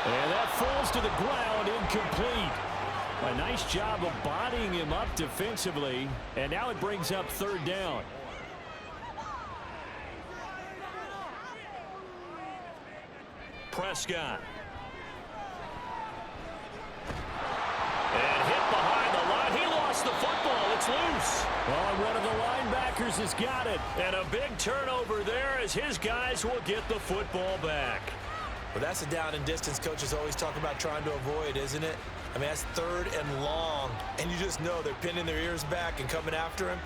And that falls to the ground, incomplete. A nice job of bodying him up defensively. And now it brings up 3rd down. Prescott. And hit behind the line. He lost the football. It's loose. Well, one of the linebackers has got it. And a big turnover there as his guys will get the football back. Well, that's a down and distance coaches always talk about trying to avoid, isn't it? I mean, that's 3rd and long. And you just know they're pinning their ears back and coming after him,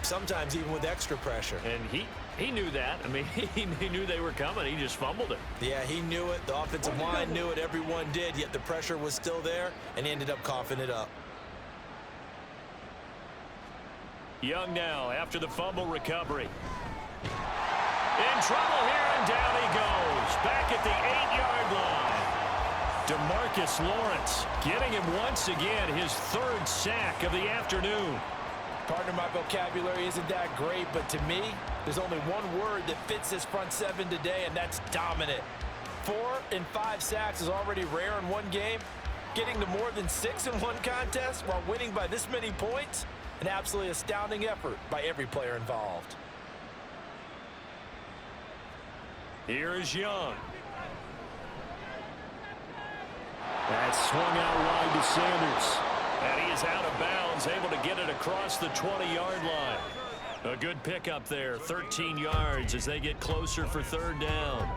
sometimes even with extra pressure. And he knew that. I mean, he knew they were coming. He just fumbled it. Yeah, he knew it. The offensive line knew it. Everyone did, yet the pressure was still there, and he ended up coughing it up. Young now after the fumble recovery. In trouble here, and down he goes. Back at the 8-yard line. DeMarcus Lawrence getting him once again his 3rd sack of the afternoon. Partner, my vocabulary isn't that great, but to me, there's only one word that fits this front 7 today, and that's dominant. 4 and 5 sacks is already rare in one game. Getting to more than 6 in one contest while winning by this many points, an absolutely astounding effort by every player involved. Here is Young. That's swung out wide to Sanders. And he is out of bounds, able to get it across the 20-yard line. A good pickup there, 13 yards as they get closer for 3rd down.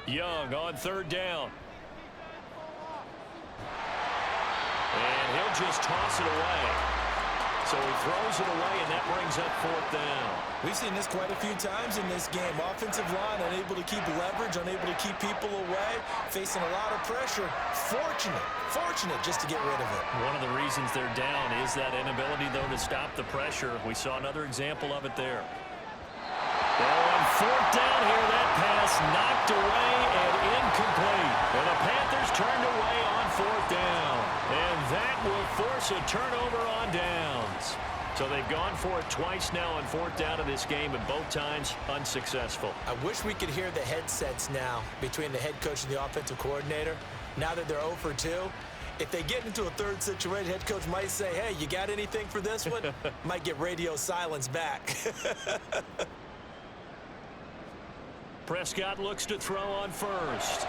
Young on 3rd down. And he'll just toss it away. So he throws it away, and that brings up 4th down. We've seen this quite a few times in this game. Offensive line unable to keep leverage, unable to keep people away, facing a lot of pressure. Fortunate just to get rid of it. One of the reasons they're down is that inability, though, to stop the pressure. We saw another example of it there. Well, on 4th down here, that pass knocked away and incomplete. And the Panthers turned away on 4th down. And that will force a turnover on downs. So they've gone for it twice now on 4th down in this game, and both times unsuccessful. I wish we could hear the headsets now between the head coach and the offensive coordinator. Now that they're 0 for 2, if they get into a third situation, head coach might say, hey, you got anything for this one? Might get radio silence back. Prescott looks to throw on first.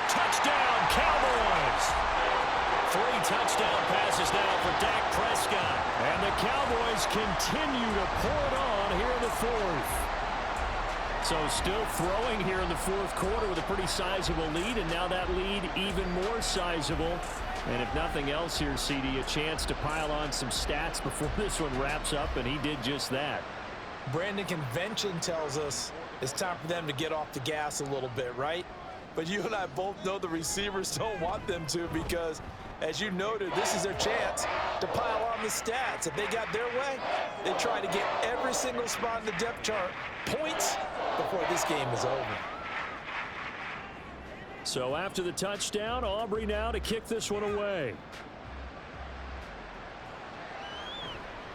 Touchdown, Cowboys! 3 touchdown passes now for Dak Prescott. And the Cowboys continue to pour it on here in the 4th. So still throwing here in the 4th quarter with a pretty sizable lead, and now that lead even more sizable. And if nothing else here, CD, a chance to pile on some stats before this one wraps up, and he did just that. Brandon, convention tells us it's time for them to get off the gas a little bit, right? But you and I both know the receivers don't want them to, because, as you noted, this is their chance to pile on the stats. If they got their way, they try to get every single spot in the depth chart points before this game is over. So after the touchdown, Aubrey now to kick this one away.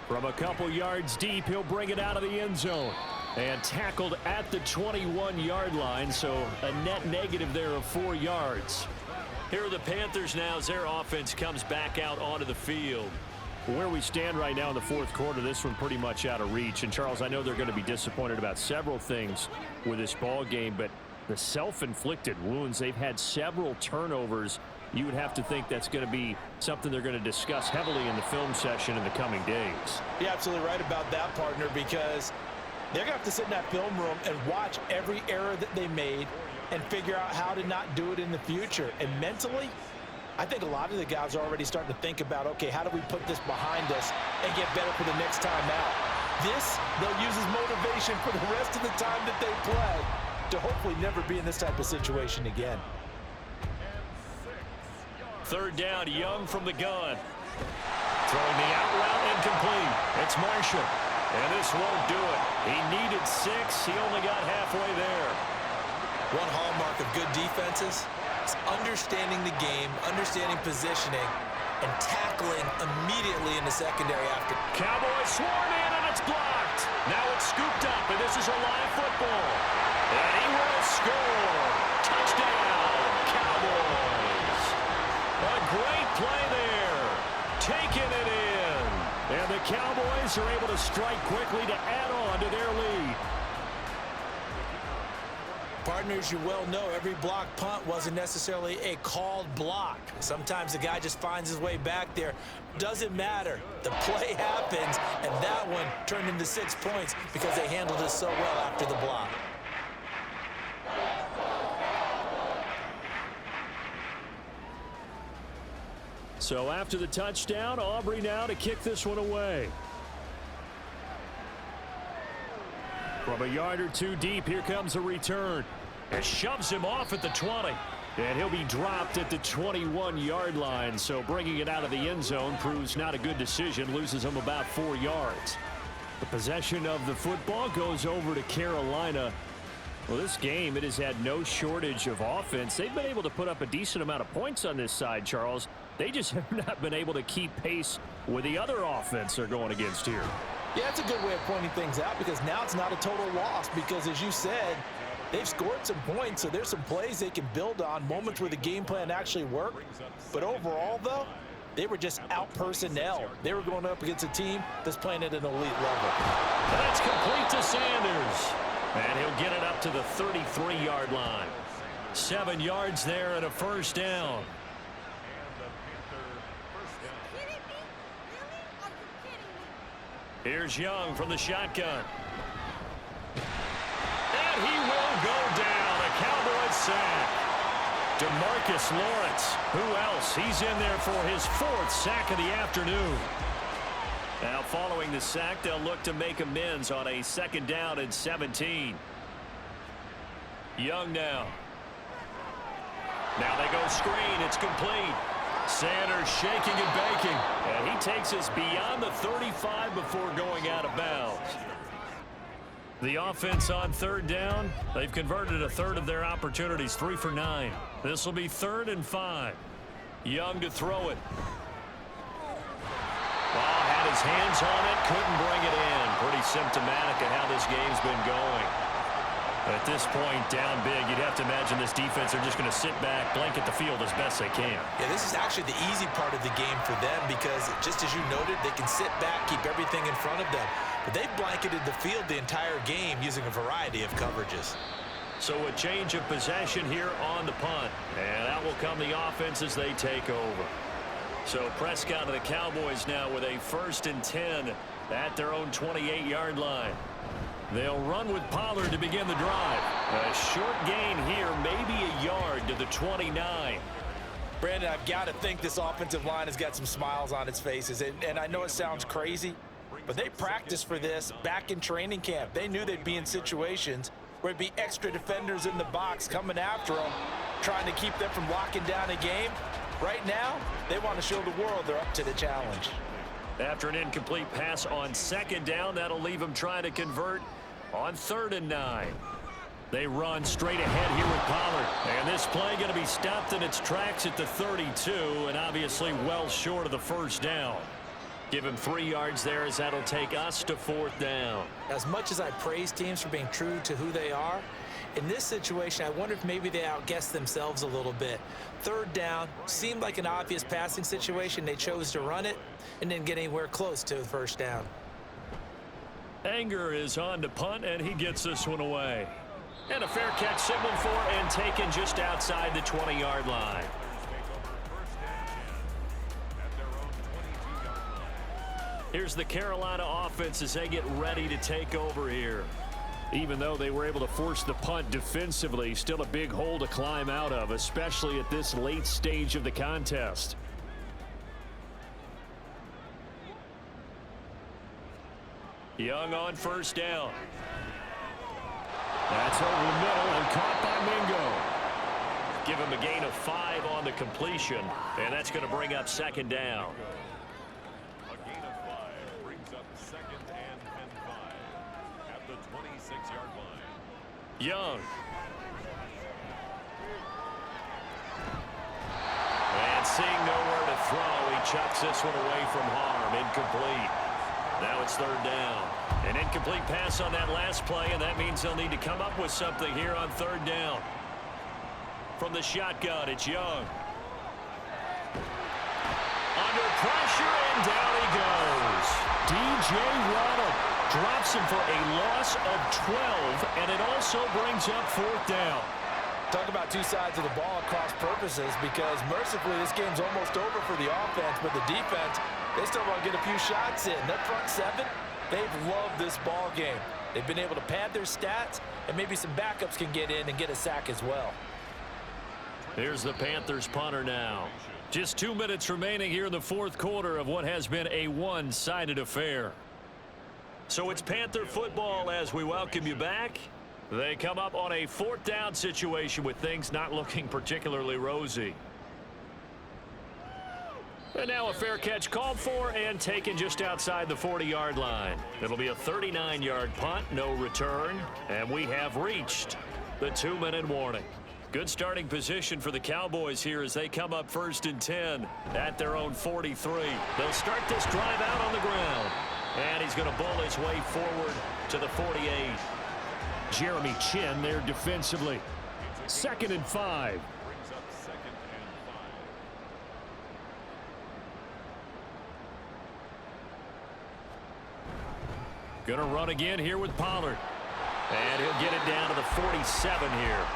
From a couple yards deep, he'll bring it out of the end zone. And tackled at the 21-yard line, so a net negative there of 4 yards. Here are the Panthers now as their offense comes back out onto the field. Where we stand right now in the 4th quarter, this one pretty much out of reach. And, Charles, I know they're going to be disappointed about several things with this ball game, but the self-inflicted wounds, they've had several turnovers. You would have to think that's going to be something they're going to discuss heavily in the film session in the coming days. You're absolutely right about that, partner, because they're going to have to sit in that film room and watch every error that they made and figure out how to not do it in the future. And mentally, I think a lot of the guys are already starting to think about, okay, how do we put this behind us and get better for the next time out? This, they'll use as motivation for the rest of the time that they play to hopefully never be in this type of situation again. 3rd down, Young from the gun. Throwing the out route incomplete. It's Marshall. And this won't do it. He needed 6. He only got halfway there. One hallmark of good defenses is understanding the game, understanding positioning, and tackling immediately in the secondary after. Cowboys swarm in, and it's blocked. Now it's scooped up, and this is a live football. And he will score. Touchdown, Cowboys. A great play there. Taking it in. And the Cowboys are able to strike quickly to add on to their lead. Partners, you well know every block punt wasn't necessarily a called block. Sometimes the guy just finds his way back there. Doesn't matter. The play happens, and that one turned into 6 points because they handled it so well after the block. So after the touchdown, Aubrey now to kick this one away. From a yard or 2 deep, here comes a return. It shoves him off at the 20. And he'll be dropped at the 21-yard line. So bringing it out of the end zone proves not a good decision. Loses him about 4 yards. The possession of the football goes over to Carolina. Well, this game, it has had no shortage of offense. They've been able to put up a decent amount of points on this side, Charles. They just have not been able to keep pace with the other offense they're going against here. Yeah, that's a good way of pointing things out, because now it's not a total loss, because as you said, they've scored some points, so there's some plays they can build on, moments where the game plan actually worked. But overall, though, they were just out-personnel. They were going up against a team that's playing at an elite level. That's complete to Sanders. And he'll get it up to the 33-yard line. 7 yards there and a first down. Here's Young from the shotgun. And he will go down. A Cowboys sack. DeMarcus Lawrence. Who else? He's in there for his 4th sack of the afternoon. Now following the sack, they'll look to make amends on a 2nd down and 17. Young now. Now they go screen. It's complete. Sanders shaking and baking. And he takes us beyond the 35 before going out of bounds. The offense on 3rd down, they've converted a third of their opportunities, 3 for 9. This will be 3rd and 5. Young to throw it. Ball had his hands on it, couldn't bring it in. Pretty symptomatic of how this game's been going. At this point, down big, you'd have to imagine this defense are just going to sit back, blanket the field as best they can. Yeah, this is actually the easy part of the game for them because, just as you noted, they can sit back, keep everything in front of them. But they've blanketed the field the entire game using a variety of coverages. So a change of possession here on the punt. And out will come the offense as they take over. So Prescott of the Cowboys now with a 1st and 10 at their own 28-yard line. They'll run with Pollard to begin the drive. A short gain here, maybe a yard to the 29. Brandon, I've got to think this offensive line has got some smiles on its faces. And I know it sounds crazy, but they practiced for this back in training camp. They knew they'd be in situations where there'd be extra defenders in the box coming after them, trying to keep them from locking down a game. Right now, they want to show the world they're up to the challenge. After an incomplete pass on 2nd down, that'll leave them trying to convert on 3rd and 9. They run straight ahead here with Pollard. And this play going to be stopped in its tracks at the 32, and obviously well short of the 1st down. Give him 3 yards there as that'll take us to 4th down. As much as I praise teams for being true to who they are, in this situation, I wonder if maybe they outguessed themselves a little bit. 3rd down seemed like an obvious passing situation. They chose to run it and didn't get anywhere close to the 1st down. Anger is on to punt, and he gets this one away. And a fair catch signaled for and taken just outside the 20-yard line. Here's the Carolina offense as they get ready to take over here. Even though they were able to force the punt defensively, still a big hole to climb out of, especially at this late stage of the contest. Young on 1st down. That's over the middle and caught by Mingo. Give him a gain of 5 on the completion, and that's going to bring up 2nd down. A gain of 5 brings up 2nd and 5 at the 26-yard line. Young. And seeing nowhere to throw, he chucks this one away from harm. Incomplete. Now it's 3rd down. An incomplete pass on that last play, and that means they'll need to come up with something here on 3rd down. From the shotgun, it's Young. Under pressure, and down he goes. D.J. Waddle drops him for a loss of 12, and it also brings up 4th down. Talk about two sides of the ball at cross purposes, because mercifully this game's almost over for the offense, but the defense, they still want to get a few shots in. That front 7, they've loved this ball game. They've been able to pad their stats, and maybe some backups can get in and get a sack as well. Here's the Panthers punter now. Just 2 minutes remaining here in the 4th quarter of what has been a one-sided affair. So it's Panther football as we welcome you back. They come up on a 4th down situation with things not looking particularly rosy. And now a fair catch called for and taken just outside the 40-yard line. It'll be a 39-yard punt, no return, and we have reached the 2-minute warning. Good starting position for the Cowboys here as they come up 1st and 10 at their own 43. They'll start this drive out on the ground, and he's going to bull his way forward to the 48. Jeremy Chin there defensively. 2nd and 5. Gonna run again here with Pollard. And he'll get it down to the 47 here.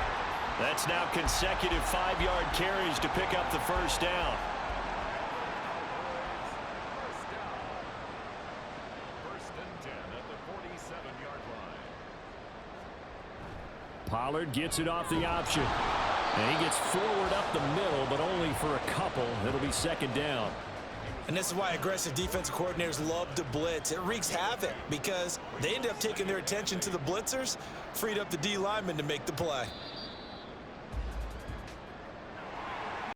That's now consecutive 5-yard carries to pick up the 1st down. First and 10 at the 47-yard line. Pollard gets it off the option. And he gets forward up the middle, but only for a couple. It'll be 2nd down. And this is why aggressive defensive coordinators love to blitz. It wreaks havoc because they end up taking their attention to the blitzers, freed up the D lineman to make the play.